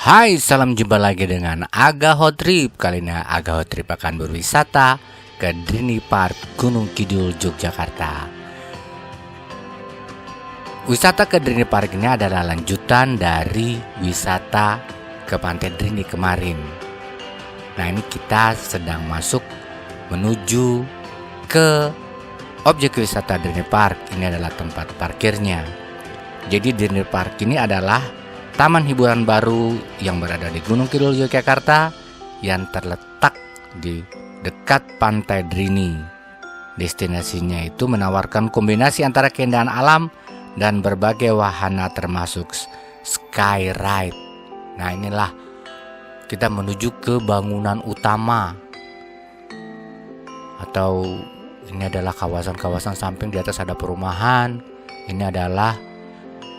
Hai, salam jumpa lagi dengan Aga Hot Trip. Kali ini Aga Hot Trip akan berwisata ke Drini Park, Gunung Kidul, Yogyakarta. Wisata ke Drini Park ini adalah lanjutan dari wisata ke Pantai Drini kemarin. Nah, ini kita sedang masuk menuju ke objek wisata Drini Park. Ini adalah tempat parkirnya. Jadi Drini Park ini adalah taman hiburan baru yang berada di Gunung Kidul, Yogyakarta, yang terletak di dekat Pantai Drini. Destinasinya itu menawarkan kombinasi antara keindahan alam dan berbagai wahana termasuk sky ride. Nah, inilah kita menuju ke bangunan utama, atau ini adalah kawasan-kawasan samping. Di atas ada perumahan. Ini adalah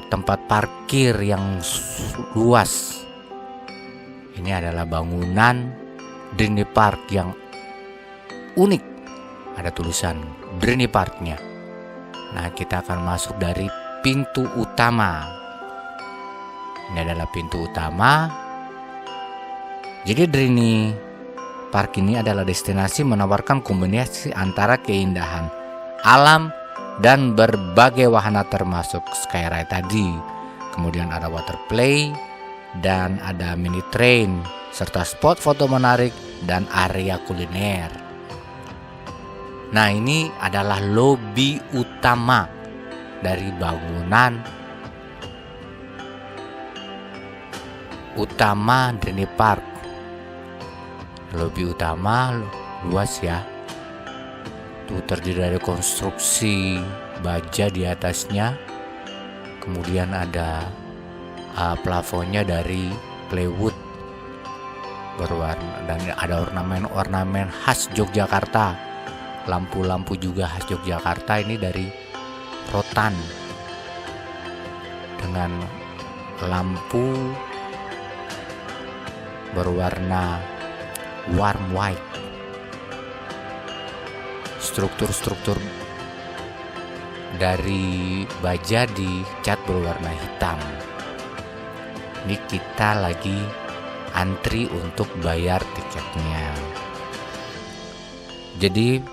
tempat parkir yang luas. Ini adalah bangunan Drini Park yang unik. Ada tulisan Drini Parknya. Nah, kita akan masuk dari pintu utama. Ini adalah pintu utama. Jadi Drini Park ini adalah destinasi menawarkan kombinasi antara keindahan alam dan berbagai wahana termasuk skyride tadi. Kemudian ada water play dan ada mini train serta spot foto menarik dan area kuliner. Nah, ini adalah lobi utama dari bangunan utama Drini Park. Lobi utama luas ya. Itu terdiri dari konstruksi baja di atasnya. Kemudian ada plafonnya dari plywood berwarna, dan ada ornamen-ornamen khas Yogyakarta. Lampu-lampu juga khas Yogyakarta, ini dari rotan dengan lampu berwarna warm white. Struktur-struktur dari baja dicat berwarna hitam. Ini kita lagi antri untuk bayar tiketnya. Jadi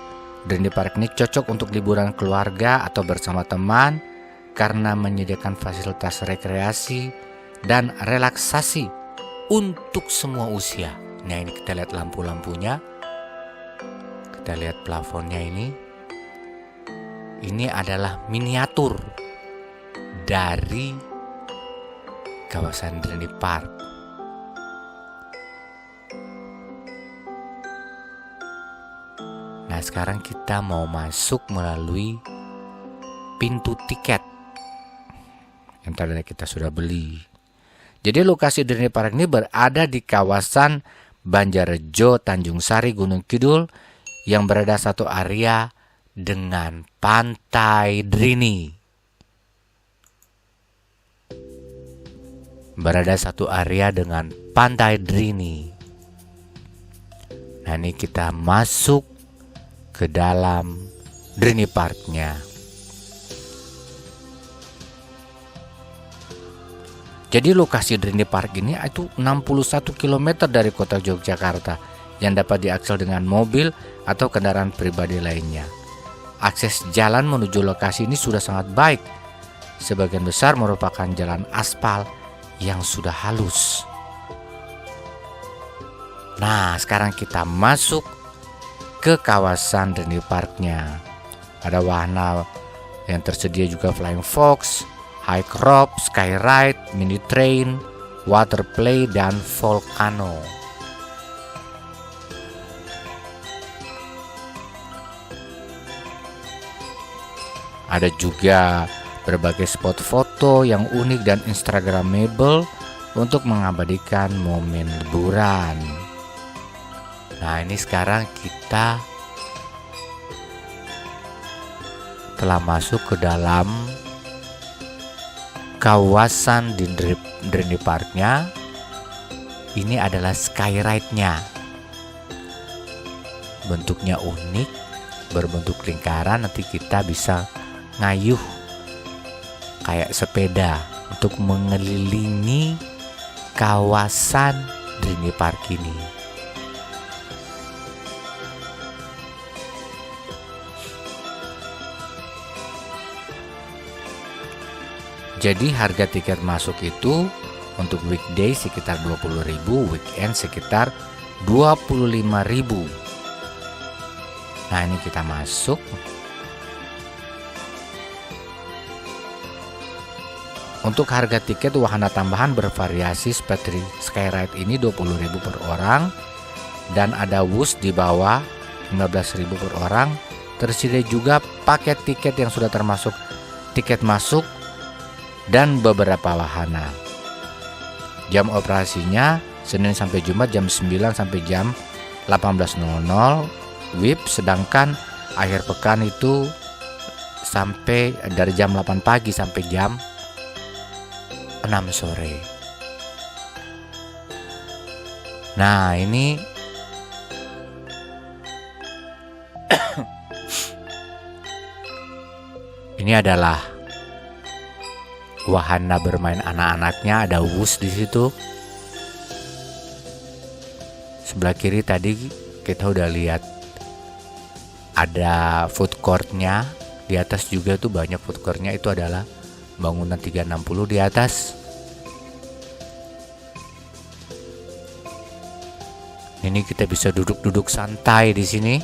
Drini Park ini cocok untuk liburan keluarga atau bersama teman karena menyediakan fasilitas rekreasi dan relaksasi untuk semua usia. Nah, ini kita lihat lampu-lampunya. Kita lihat plafonnya ini. Ini adalah miniatur dari kawasan Drini Park. Nah, sekarang kita mau masuk melalui pintu tiket yang tadi kita sudah beli. Jadi lokasi Drini Park ini berada di kawasan Banjarjo, Tanjung Sari, Gunung Kidul, yang berada satu area dengan Pantai Drini. Berada satu area dengan Pantai Drini. Nah, ini kita masuk ke dalam Drini Parknya. Jadi lokasi Drini Park ini itu 61 km dari kota Yogyakarta, yang dapat diakses dengan mobil atau kendaraan pribadi lainnya. Akses jalan menuju lokasi ini sudah sangat baik. Sebagian besar merupakan jalan aspal yang sudah halus. Nah, sekarang kita masuk ke kawasan Drini Parknya. Ada wahana yang tersedia juga flying fox, hike rope, skyride, mini train, water play, dan volcano. Ada juga berbagai spot foto yang unik dan instagramable untuk mengabadikan momen liburan. Nah, ini sekarang kita telah masuk ke dalam kawasan Drini Parknya. Ini adalah skyride-nya. Bentuknya unik, berbentuk lingkaran. Nanti kita bisa ngayuh kayak sepeda untuk mengelilingi kawasan Dreamy Park ini. Jadi harga tiket masuk itu untuk weekday sekitar 20.000, weekend sekitar 25.000. Nah, ini kita masuk. Untuk harga tiket wahana tambahan bervariasi seperti Skyride ini 20.000 per orang, dan ada WUS di bawah 15.000 per orang. Tersedia juga paket tiket yang sudah termasuk tiket masuk dan beberapa wahana. Jam operasinya Senin sampai Jumat jam 9 sampai jam 18.00 WIB, sedangkan akhir pekan itu sampai dari jam 8 pagi sampai jam 6 sore. Nah, ini ini adalah wahana bermain anak-anaknya, ada WUS di situ. Sebelah kiri tadi kita udah lihat ada food courtnya. Di atas juga tuh banyak food courtnya, itu adalah bangunan 360 di atas. Ini kita bisa duduk-duduk santai di sini.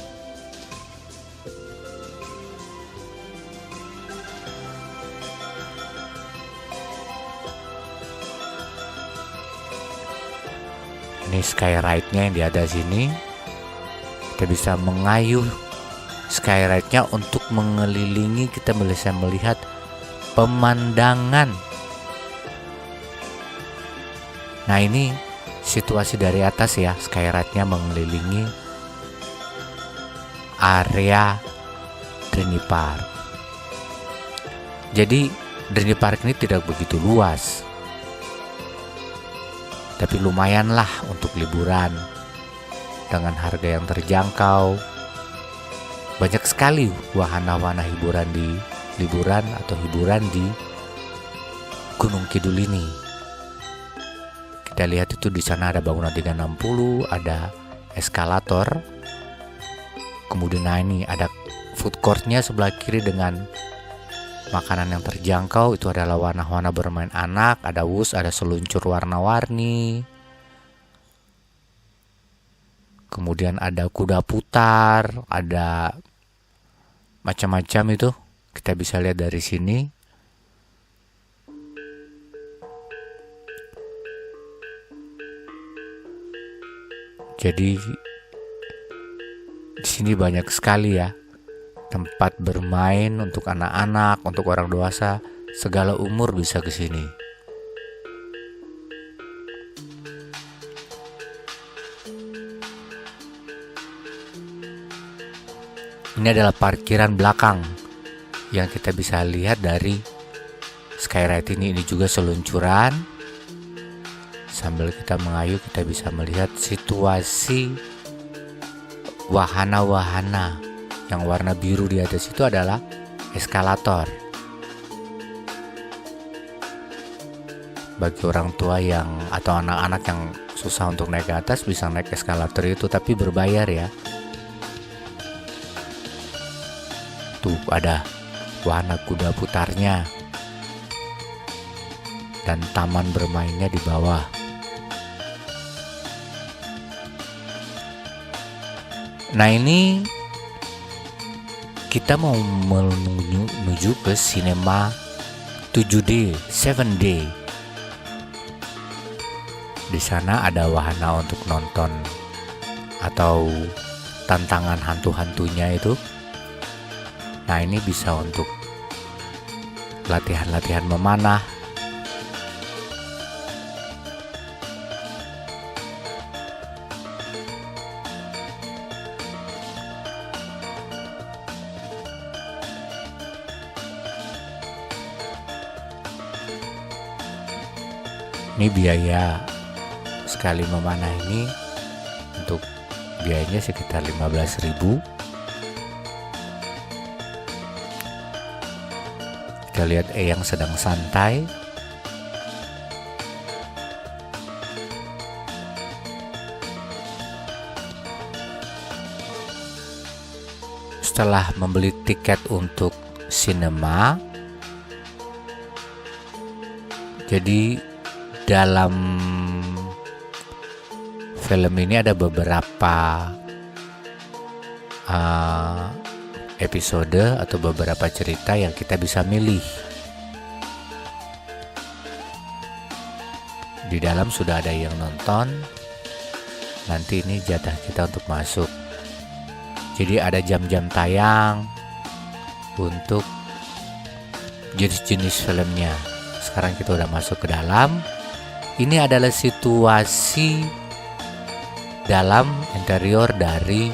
Ini skyride-nya yang di atas sini. Kita bisa mengayuh skyride-nya untuk mengelilingi, kita bisa melihat pemandangan. Nah, ini situasi dari atas ya, skyride-nya mengelilingi area Dreamy Park. Jadi Dreamy Park ini tidak begitu luas, tapi lumayanlah untuk liburan dengan harga yang terjangkau. Banyak sekali wahana-wahana hiburan di liburan atau hiburan di Gunung Kidul ini. Kita lihat itu di sana ada bangunan 360, ada eskalator. Kemudian ini ada food courtnya sebelah kiri dengan makanan yang terjangkau. Itu adalah wahana-wahana bermain anak, ada WUS, ada seluncur warna-warni. Kemudian ada kuda putar, ada macam-macam itu. Kita bisa lihat dari sini. Jadi di sini banyak sekali ya tempat bermain untuk anak-anak, untuk orang dewasa, segala umur bisa ke sini. Ini adalah parkiran belakang yang kita bisa lihat dari skyride ini. Ini juga seluncuran. Sambil kita mengayuh, kita bisa melihat situasi wahana-wahana. Yang warna biru di atas itu adalah eskalator. Bagi orang tua yang atau anak-anak yang susah untuk naik ke atas, bisa naik eskalator itu, tapi berbayar ya. Tuh ada wahana kuda putarnya dan taman bermainnya di bawah. Nah, ini kita mau menuju ke sinema 7D, 7D. Di sana ada wahana untuk nonton atau tantangan hantu-hantunya itu. Nah, ini bisa untuk latihan-latihan memanah. Ini biaya sekali memanah ini, untuk biayanya sekitar 15.000. Kita lihat Eyang sedang santai. setelah membeli tiket untuk sinema, jadi dalam film ini ada beberapa episode atau beberapa cerita yang kita bisa milih. Di dalam sudah ada yang nonton, nanti ini jatah kita untuk masuk. Jadi ada jam-jam tayang untuk jenis-jenis filmnya. Sekarang kita udah masuk ke dalam. Ini adalah situasi dalam interior dari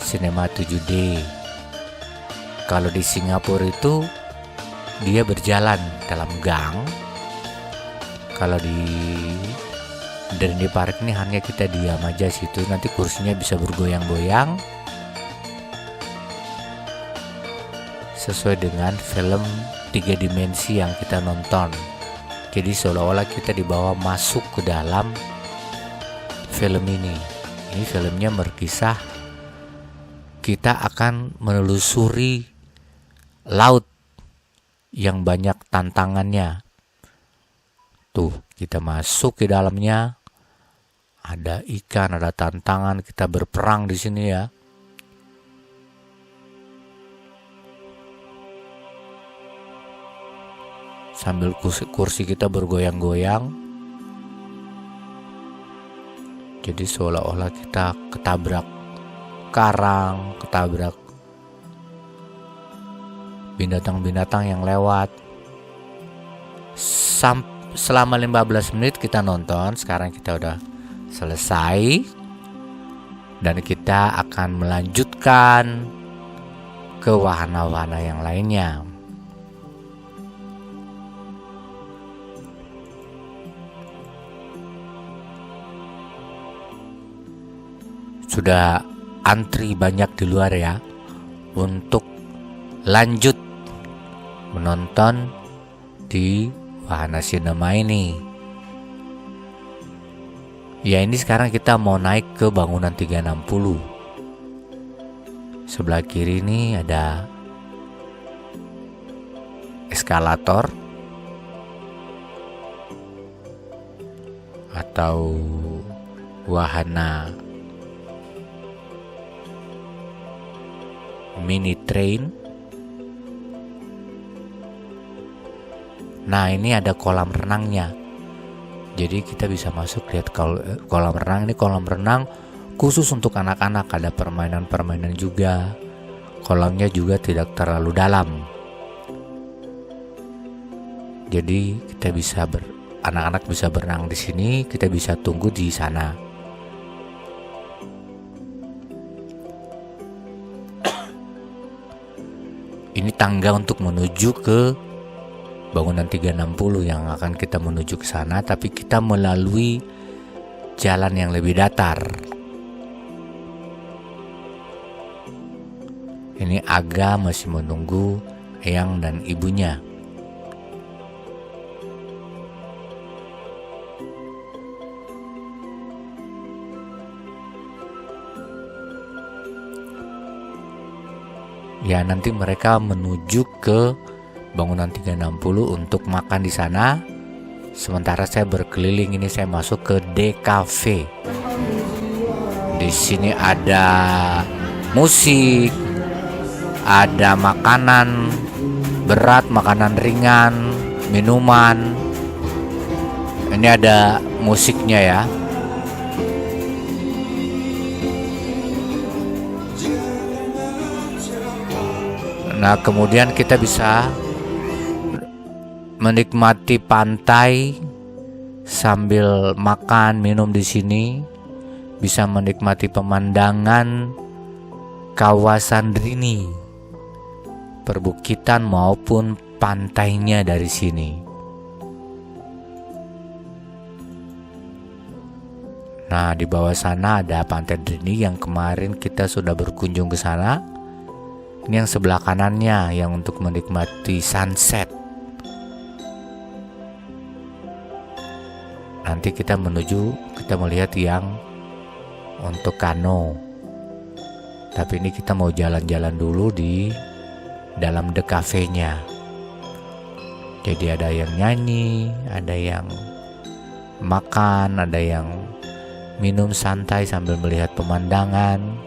sinema 7D. Kalau di Singapura itu dia berjalan dalam gang. Kalau di Disney Park ini hanya kita diam aja situ, nanti kursinya bisa bergoyang-goyang sesuai dengan film 3 dimensi yang kita nonton. Jadi seolah-olah kita dibawa masuk ke dalam film ini. Ini filmnya berkisah kita akan menelusuri laut yang banyak tantangannya. Tuh, kita masuk ke dalamnya. Ada ikan, ada tantangan, kita berperang di sini ya. Sambil kursi kita bergoyang-goyang. Jadi seolah-olah kita ketabrak karang, ketabrak binatang-binatang yang lewat. Selama 15 menit kita nonton. Sekarang kita udah selesai dan kita akan melanjutkan ke wahana-wahana yang lainnya. Sudah antri banyak di luar ya untuk lanjut menonton di wahana sinema ini. Ya, ini sekarang kita mau naik ke bangunan 360. Sebelah kiri ini ada eskalator atau wahana mini train. Nah, ini ada kolam renangnya. Jadi kita bisa masuk lihat kolam renang. Ini kolam renang khusus untuk anak-anak. Ada permainan-permainan juga. Kolamnya juga tidak terlalu dalam. Jadi kita bisa anak-anak bisa berenang di sini. Kita bisa tunggu di sana. Ini tangga untuk menuju ke bangunan 360 yang akan kita menuju ke sana, tapi kita melalui jalan yang lebih datar. Ini Aga masih menunggu Eyang dan ibunya. Ya, nanti mereka menuju ke bangunan 360 untuk makan di sana. Sementara saya berkeliling ini, saya masuk ke D Cafe. Di sini ada musik, ada makanan berat, makanan ringan, minuman. Ini ada musiknya ya. Nah, kemudian kita bisa menikmati pantai sambil makan, minum di sini. Bisa menikmati pemandangan kawasan Drini, perbukitan maupun pantainya dari sini. Nah, di bawah sana ada Pantai Drini yang kemarin kita sudah berkunjung ke sana. Ini yang sebelah kanannya yang untuk menikmati sunset. Nanti kita melihat yang untuk kano. Tapi ini kita mau jalan-jalan dulu di dalam The Cafe-nya. Jadi ada yang nyanyi, ada yang makan, ada yang minum santai sambil melihat pemandangan.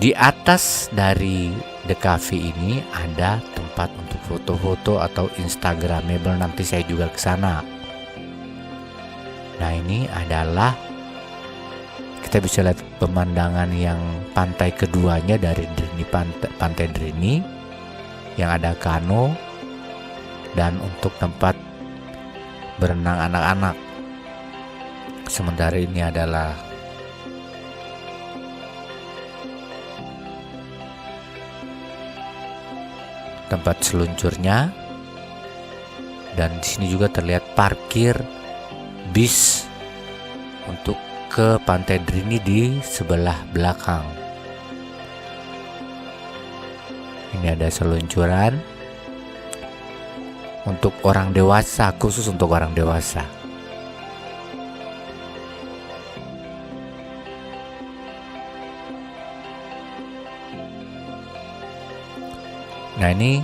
Di atas dari The Cafe ini ada tempat untuk foto-foto atau instagramable, nanti saya juga ke sana. Nah, ini adalah kita bisa lihat pemandangan yang pantai keduanya dari Drini, pantai Drini yang ada kano dan untuk tempat berenang anak-anak. Sementara ini adalah tempat seluncurnya, dan di sini juga terlihat parkir bis untuk ke Pantai Drini di sebelah belakang. Ini ada seluncuran untuk orang dewasa, khusus untuk orang dewasa. Nah, ini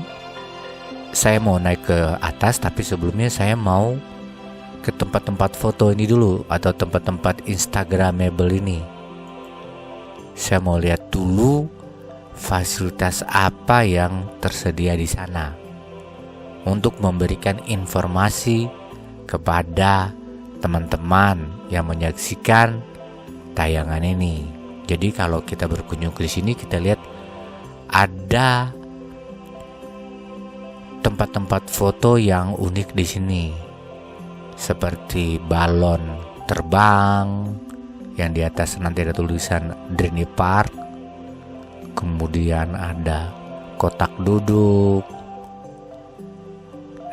saya mau naik ke atas, tapi sebelumnya saya mau ke tempat-tempat foto ini dulu atau tempat-tempat instagramable ini. Saya mau lihat dulu fasilitas apa yang tersedia di sana untuk memberikan informasi kepada teman-teman yang menyaksikan tayangan ini. Jadi kalau kita berkunjung ke sini, kita lihat ada tempat-tempat foto yang unik di sini, seperti balon terbang yang di atas nanti ada tulisan Drini Park. Kemudian ada kotak duduk.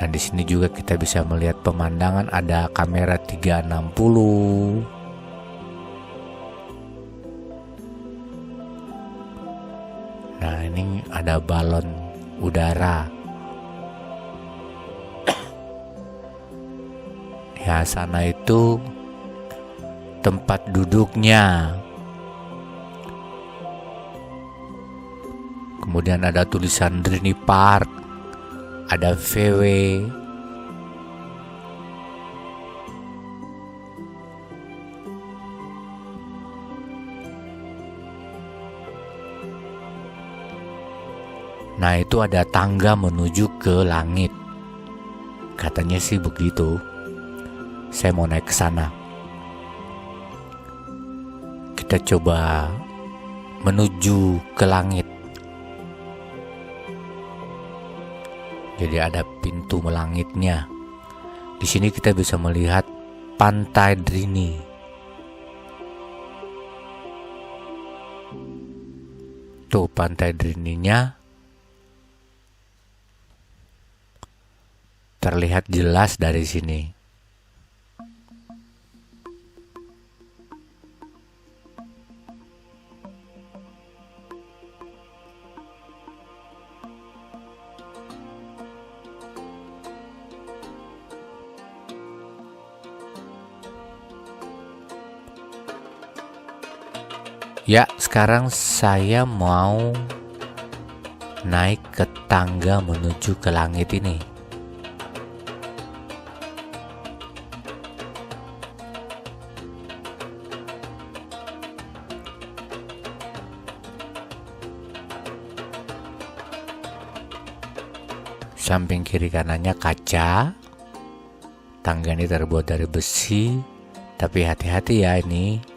Nah, di sini juga kita bisa melihat pemandangan, ada kamera 360. Nah, ini ada balon udara. Ya, sana itu tempat duduknya. Kemudian ada tulisan Drini Park, ada VW. Nah, itu ada tangga menuju ke langit. Katanya sih begitu. Saya mau naik ke sana. Kita coba menuju ke langit. Jadi ada pintu melangitnya. Di sini kita bisa melihat Pantai Drini. Tuh Pantai Drininya terlihat jelas dari sini. Ya, sekarang saya mau naik ke tangga menuju ke langit ini. Samping kiri kanannya kaca. Tangga ini terbuat dari besi, tapi hati-hati ya, ini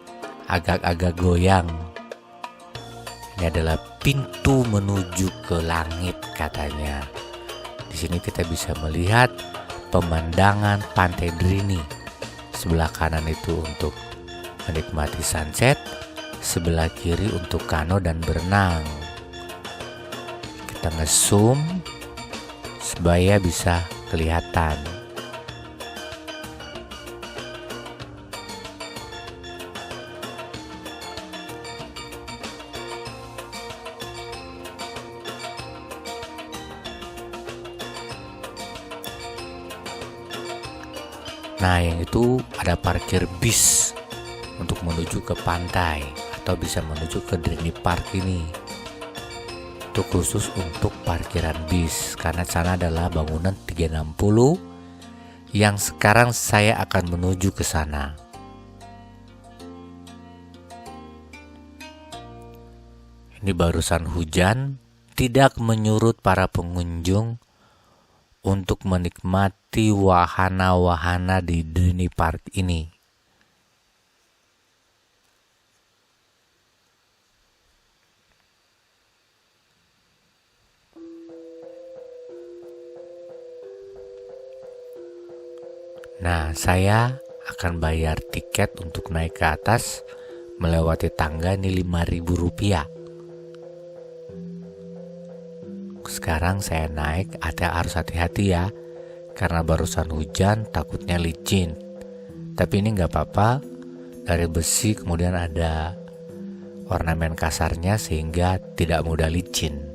agak-agak goyang. Ini adalah pintu menuju ke langit katanya. Di sini kita bisa melihat pemandangan Pantai Drini. Sebelah kanan itu untuk menikmati sunset, sebelah kiri untuk kano dan berenang. Kita nge-zoom supaya bisa kelihatan. Nah, yang itu ada parkir bis untuk menuju ke pantai atau bisa menuju ke Drini Park ini. Itu khusus untuk parkiran bis karena sana adalah bangunan 360 yang sekarang saya akan menuju ke sana. Ini barusan hujan, tidak menyurut para pengunjung untuk menikmati wahana-wahana di Drini Park ini. Nah, saya akan bayar tiket untuk naik ke atas melewati tangga ini Rp5.000. Sekarang saya naik, harus hati-hati ya, karena barusan hujan takutnya licin. Tapi ini nggak apa-apa, dari besi kemudian ada ornamen kasarnya sehingga tidak mudah licin.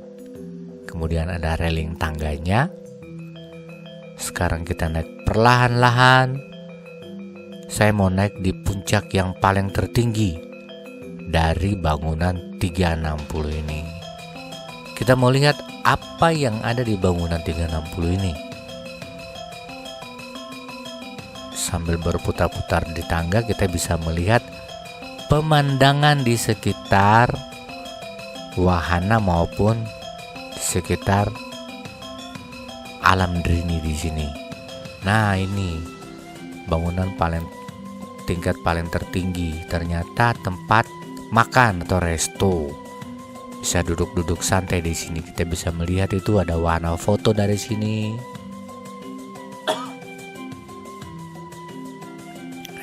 Kemudian ada railing tangganya. Sekarang kita naik perlahan-lahan. Saya mau naik di puncak yang paling tertinggi dari bangunan 360 ini. Kita mau lihat apa yang ada di bangunan 360 ini. Sambil berputar-putar di tangga, kita bisa melihat pemandangan di sekitar wahana maupun di sekitar alam Drini di sini. Nah, ini bangunan tingkat paling tertinggi. Ternyata tempat makan atau resto. Bisa duduk-duduk santai di sini. Kita bisa melihat itu ada wahana foto dari sini.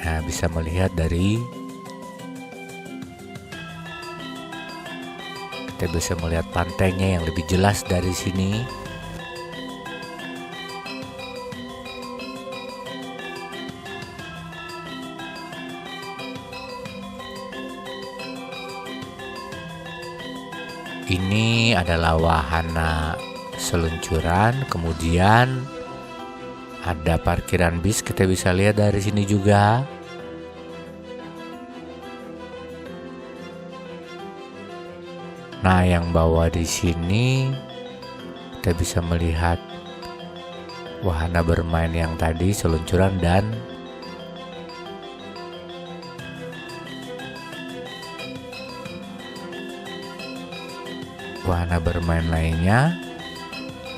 Nah, bisa melihat kita bisa melihat pantainya yang lebih jelas dari sini. Ini adalah wahana seluncuran, kemudian ada parkiran bis, kita bisa lihat dari sini juga. Nah, yang bawah di sini kita bisa melihat wahana bermain yang tadi seluncuran dan wahana bermain lainnya.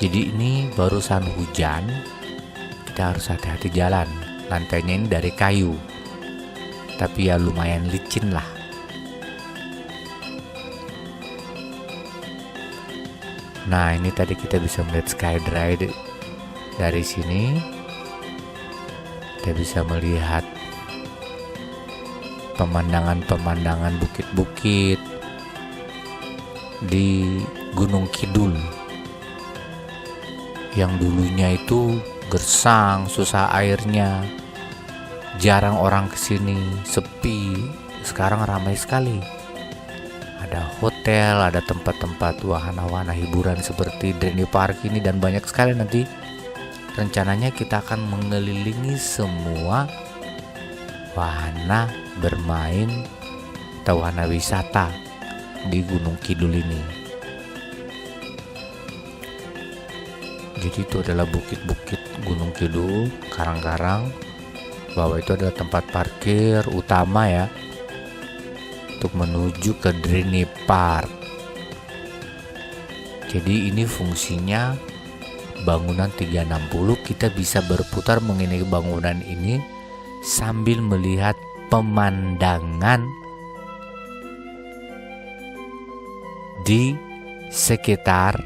Jadi ini barusan hujan, kita harus hati-hati jalan. Lantainya ini dari kayu, tapi ya lumayan licin lah. Nah, ini tadi kita bisa melihat skydrive dari sini. Kita bisa melihat pemandangan bukit-bukit di Gunung Kidul yang dulunya itu gersang, susah airnya, jarang orang kesini, sepi. Sekarang ramai sekali. Ada hotel, ada tempat-tempat wahana-wahana hiburan seperti Drini Park ini dan banyak sekali. Nanti rencananya kita akan mengelilingi semua wahana bermain atau wahana wisata di Gunung Kidul ini. Jadi itu adalah bukit-bukit Gunung Kidul, karang-karang. Bawah itu adalah tempat parkir utama ya, untuk menuju ke Drini Park. Jadi ini fungsinya bangunan 360, kita bisa berputar mengenai bangunan ini sambil melihat pemandangan di sekitar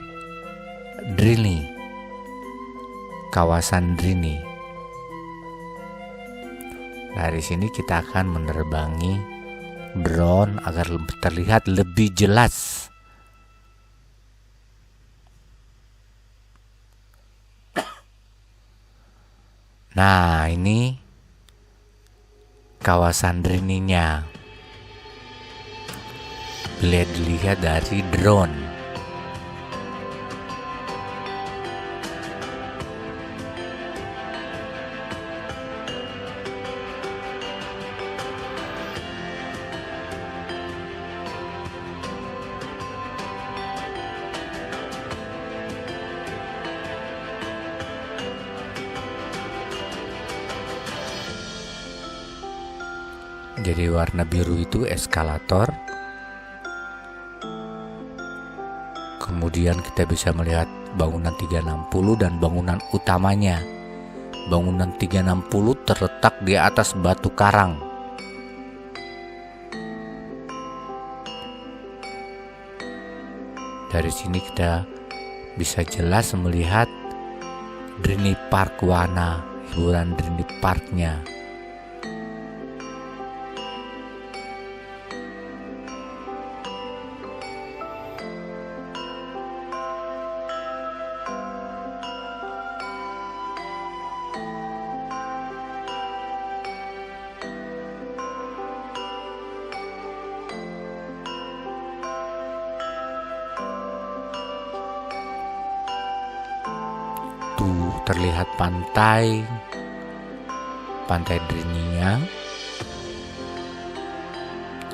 Drini, kawasan Drini. Dari sini kita akan menerbangi drone agar terlihat lebih jelas. Nah, ini kawasan Drininya. Dilihat dari drone. Jadi warna biru itu eskalator. Kemudian kita bisa melihat bangunan 360 dan bangunan utamanya. Bangunan 360 terletak di atas batu karang. Dari sini kita bisa jelas melihat Dreamy Park Wahana, hiburan Dreamy Parknya. Tuh terlihat pantai Dreamy-nya.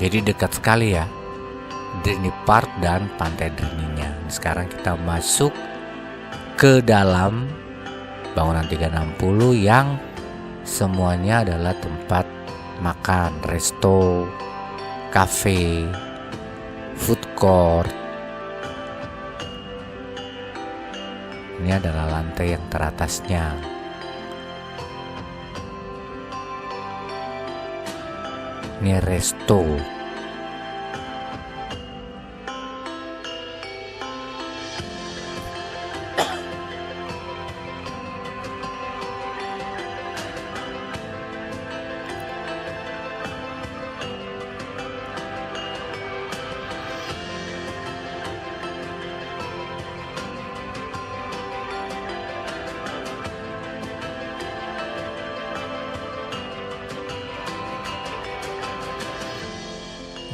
Jadi dekat sekali ya, Dreamy Park dan pantai Dreamy-nya. Sekarang kita masuk ke dalam bangunan 360 yang semuanya adalah tempat makan, resto, cafe, food court. Ini adalah lantai yang teratasnya. Ini resto.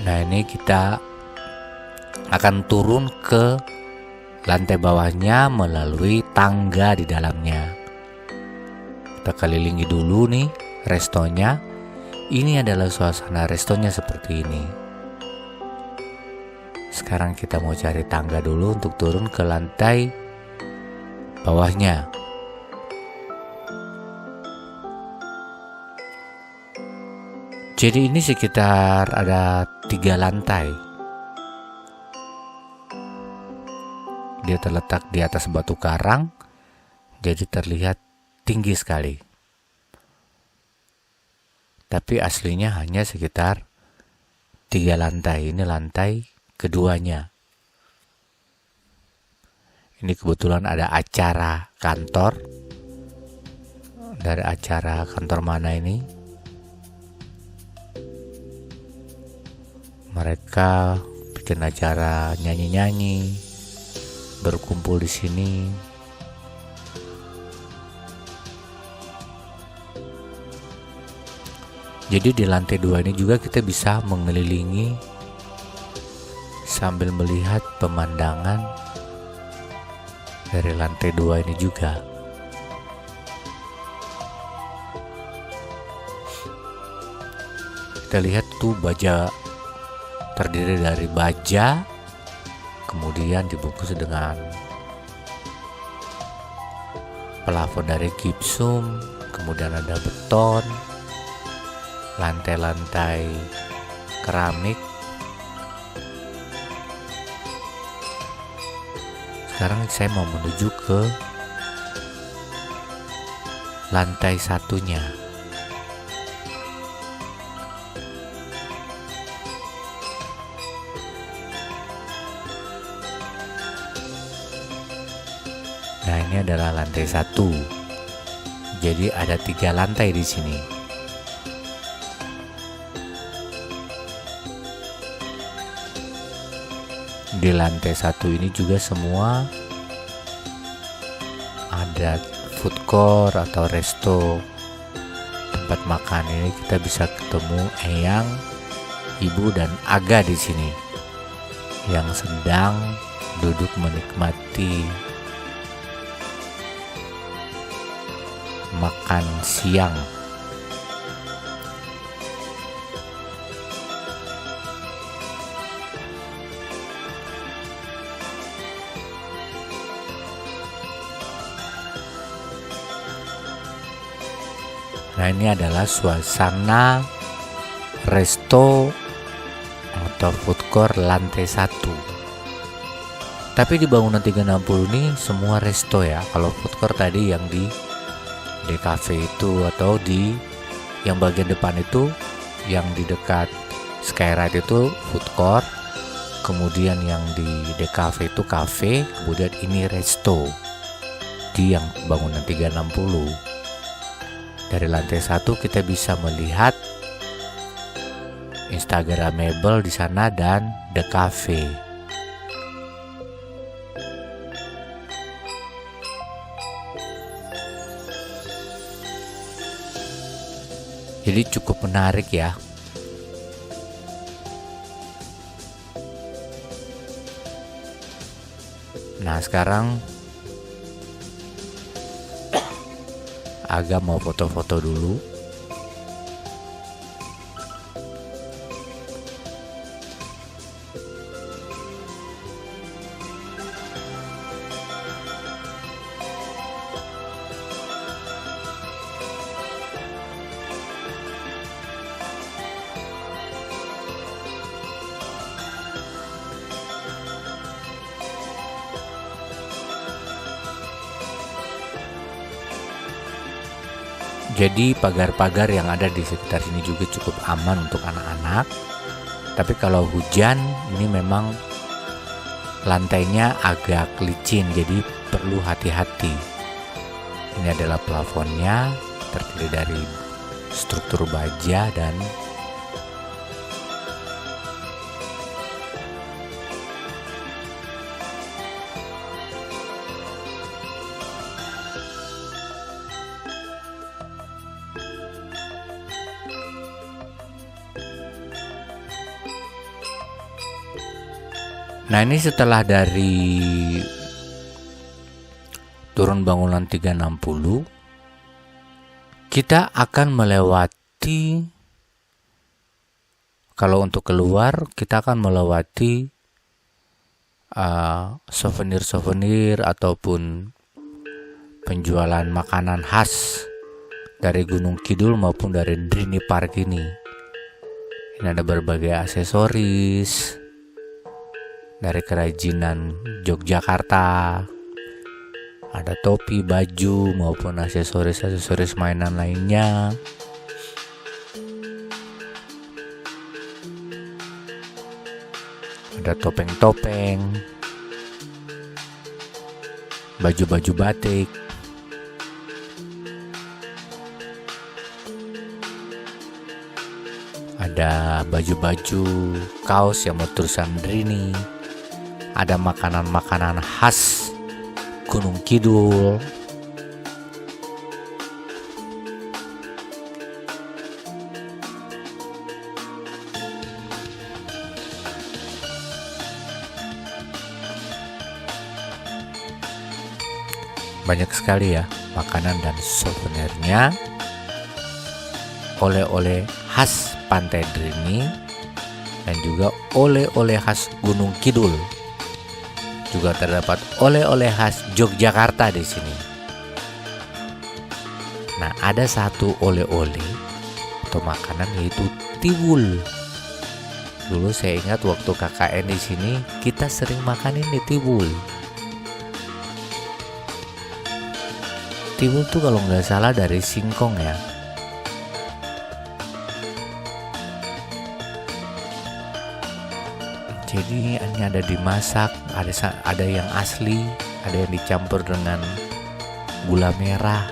Nah, ini kita akan turun ke lantai bawahnya melalui tangga di dalamnya. Kita kelilingi dulu nih restonya. Ini adalah suasana restonya seperti ini. Sekarang kita mau cari tangga dulu untuk turun ke lantai bawahnya. Jadi ini sekitar ada 3 lantai. Dia terletak di atas batu karang, jadi terlihat tinggi sekali. Tapi aslinya hanya sekitar 3 lantai. Ini lantai keduanya. Ini kebetulan ada acara kantor. Dari acara kantor mana ini? Mereka bikin acara nyanyi-nyanyi, berkumpul di sini. Jadi di lantai 2 ini juga kita bisa mengelilingi sambil melihat pemandangan dari lantai 2 ini juga. Kita lihat tuh baja, terdiri dari baja, kemudian dibungkus dengan plafon dari gipsum, kemudian ada beton, lantai-lantai keramik. Sekarang saya mau menuju ke lantai satunya. Nah, ini adalah lantai 1. Jadi ada 3 lantai di sini. Di lantai 1 ini juga semua ada food court atau resto, tempat makan. Ini kita bisa ketemu Eyang, Ibu dan Aga di sini yang sedang duduk menikmati makan siang. Nah, ini adalah suasana resto atau food court lantai 1. Tapi di bangunan 360 ini semua resto ya. Kalau food court tadi yang di cafe itu, atau di yang bagian depan itu yang di dekat Skyride itu food court. Kemudian yang di cafe itu cafe, kemudian ini resto di yang bangunan 360. Dari lantai 1 kita bisa melihat Instagramable di sana dan The Cafe. Jadi cukup menarik ya. Nah, sekarang Aga mau foto-foto dulu. Jadi pagar-pagar yang ada di sekitar sini juga cukup aman untuk anak-anak. Tapi kalau hujan ini memang lantainya agak licin, jadi perlu hati-hati. Ini adalah plafonnya, terdiri dari struktur baja dan nah, ini setelah dari turun bangunan 360, kita akan melewati, kalau untuk keluar kita akan melewati souvenir-souvenir ataupun penjualan makanan khas dari Gunung Kidul maupun dari Drini Park ini. Ini ada berbagai aksesoris dari kerajinan Yogyakarta, ada topi, baju, maupun aksesoris mainan lainnya. Ada topeng-topeng, baju-baju batik, ada baju-baju kaos yang bertulisan Drini. Ada makanan-makanan khas Gunung Kidul. Banyak sekali ya makanan dan souvenirnya. Oleh-oleh khas Pantai Drini dan juga oleh-oleh khas Gunung Kidul. Juga terdapat oleh-oleh khas Yogyakarta di sini. Nah, ada satu oleh-oleh atau makanan yaitu tiwul. Dulu saya ingat waktu KKN di sini kita sering makan ini tiwul. Tiwul tuh kalau nggak salah dari singkong ya. Jadi ini ada dimasak, ada yang asli, ada yang dicampur dengan gula merah.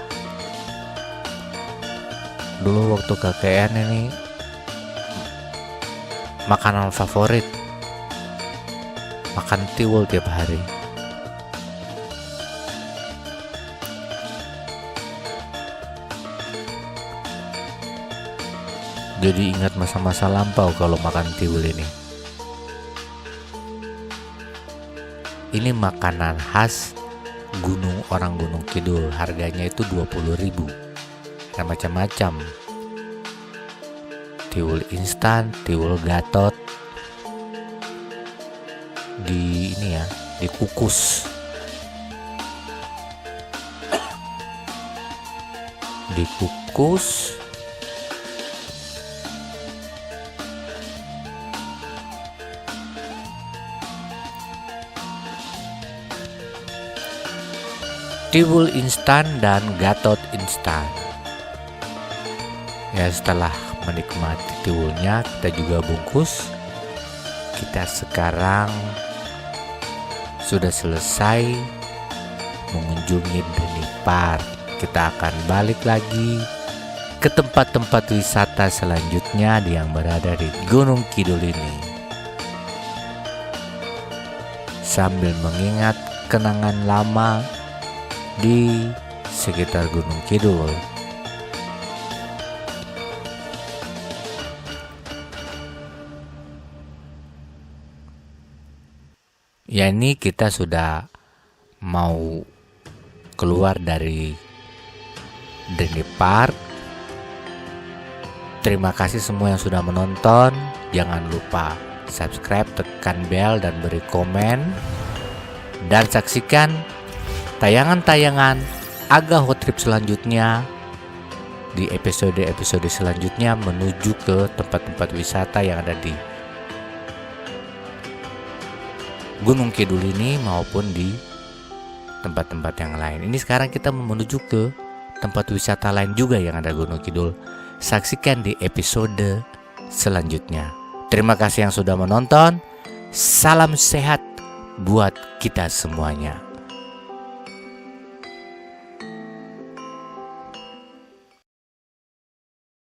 Dulu waktu KKN ini makanan favorit, makan tiwul tiap hari. Jadi ingat masa-masa lampau kalau makan tiwul ini. Ini makanan khas orang Gunung Kidul. Harganya itu 20.000. Ada macam-macam. Tiwul instan, tiwul gatot. Dikukus. Tiwul instan dan Gatot instan. Ya, setelah menikmati tiwulnya, kita juga bungkus. Kita sekarang sudah selesai mengunjungi Drini Park. Kita akan balik lagi ke tempat-tempat wisata selanjutnya yang berada di Gunung Kidul ini, sambil mengingat kenangan lama di sekitar Gunung Kidul. Ya, ini kita sudah mau keluar dari Drini Park. Terima kasih semua yang sudah menonton. Jangan lupa subscribe, tekan bel, dan beri komen. Dan saksikan tayangan-tayangan Aga Hot Trip selanjutnya di episode-episode selanjutnya menuju ke tempat-tempat wisata yang ada di Gunung Kidul ini maupun di tempat-tempat yang lain. Ini sekarang kita menuju ke tempat wisata lain juga yang ada Gunung Kidul. Saksikan di episode selanjutnya. Terima kasih yang sudah menonton. Salam sehat buat kita semuanya.